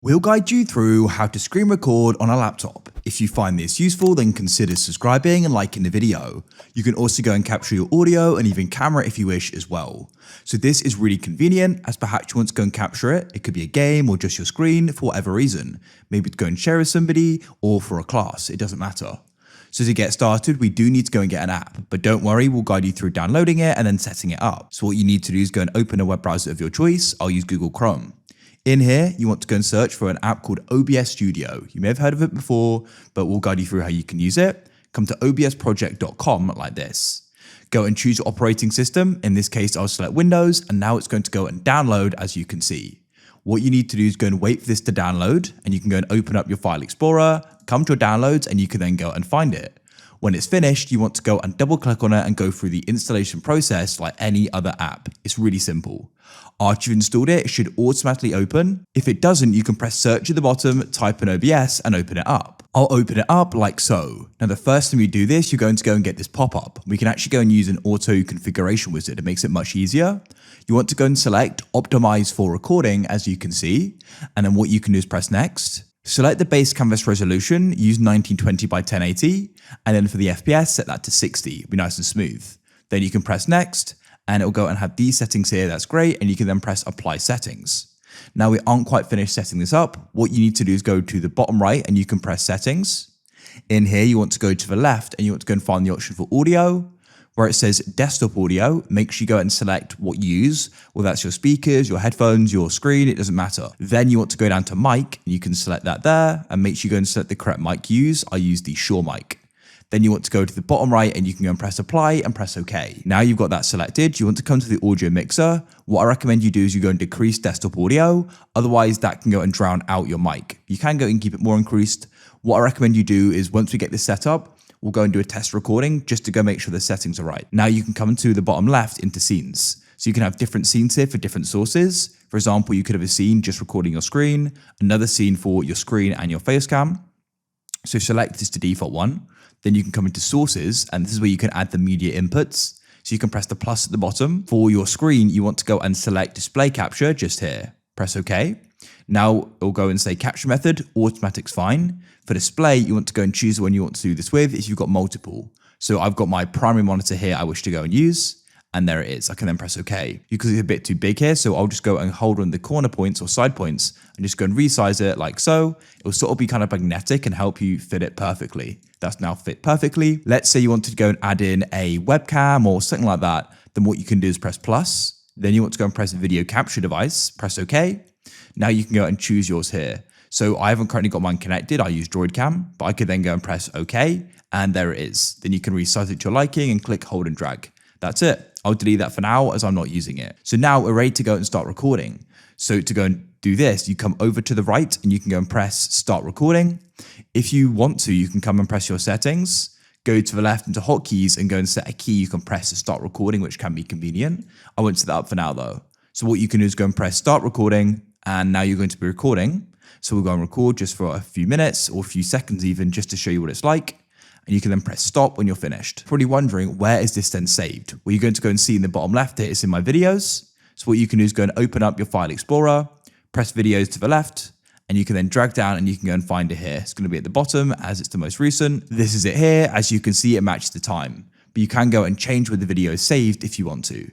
We'll guide you through how to screen record on a laptop. If you find this useful, then consider subscribing and liking the video. You can also go and capture your audio and even camera if you wish as well. So this is really convenient as perhaps you want to go and capture it. It could be a game or just your screen for whatever reason. Maybe to go and share with somebody or for a class, it doesn't matter. So to get started, we do need to go and get an app, but don't worry, we'll guide you through downloading it and then setting it up. So what you need to do is go and open a web browser of your choice. I'll use Google Chrome. In here, you want to go and search for an app called OBS Studio. You may have heard of it before, but we'll guide you through how you can use it. Come to obsproject.com like this. Go and choose your operating system. In this case, I'll select Windows, and now it's going to go and download, as you can see. What you need to do is go and wait for this to download, and you can go and open up your file explorer, come to your downloads, and you can then go and find it. When it's finished, you want to go and double click on it and go through the installation process like any other app. It's really simple. After you've installed it, it should automatically open. If it doesn't, you can press search at the bottom, type in OBS and open it up. I'll open it up like so. Now the first time you do this, you're going to go and get this pop-up. We can actually go and use an auto configuration wizard. It makes it much easier. You want to go and select optimize for recording, as you can see. And then what you can do is press next. Select the base canvas resolution, use 1920 by 1080, and then for the FPS, set that to 60, be nice and smooth. Then you can press next, and it'll go and have these settings here, that's great, and you can then press apply settings. Now we aren't quite finished setting this up. What you need to do is go to the bottom right, and you can press settings. In here, you want to go to the left, and you want to go and find the option for audio. Where it says desktop audio, make sure you go and select what you use, whether that's your speakers, your headphones, your screen, it doesn't matter. Then you want to go down to mic, and you can select that there, and make sure you go and select the correct mic you use. I use the Shure mic. Then you want to go to the bottom right, and you can go and press apply and press OK. Now you've got that selected, you want to come to the audio mixer. What I recommend you do is you go and decrease desktop audio, otherwise that can go and drown out your mic. You can go and keep it more increased. What I recommend you do is once we get this set up, we'll go and do a test recording just to go make sure the settings are right. Now you can come to the bottom left into scenes. So you can have different scenes here for different sources. For example, you could have a scene just recording your screen, another scene for your screen and your face cam. So select this to default one. Then you can come into sources, and this is where you can add the media inputs. So you can press the plus at the bottom. For your screen, you want to go and select display capture just here. Press OK. Now it'll go and say capture method, automatic's fine. For display, you want to go and choose the one you want to do this with if you've got multiple. So I've got my primary monitor here I wish to go and use, and there it is. I can then press OK. Because it's a bit too big here, so I'll just go and hold on the corner points or side points and just go and resize it like so. It'll sort of be kind of magnetic and help you fit it perfectly. That's now fit perfectly. Let's say you wanted to go and add in a webcam or something like that. Then what you can do is press plus. Then you want to go and press video capture device, press OK. Now you can go and choose yours here. So I haven't currently got mine connected. I use DroidCam, but I could then go and press OK, and there it is. Then you can resize it to your liking and click, hold and drag. That's it. I'll delete that for now as I'm not using it. So now we're ready to go and start recording. So to go and do this, you come over to the right and you can go and press start recording. If you want to, you can come and press your settings, go to the left into hotkeys and go and set a key you can press to start recording, which can be convenient. I won't set that up for now though. So what you can do is go and press start recording, and now you're going to be recording. So we'll go and record just for a few minutes or a few seconds even, just to show you what it's like. And you can then press stop when you're finished. Probably wondering, where is this then saved? Well, you're going to go and see in the bottom left here, it's in my videos. So what you can do is go and open up your file explorer, press videos to the left, and you can then drag down and you can go and find it here. It's going to be at the bottom as it's the most recent. This is it here. As you can see, it matches the time. But you can go and change where the video is saved if you want to.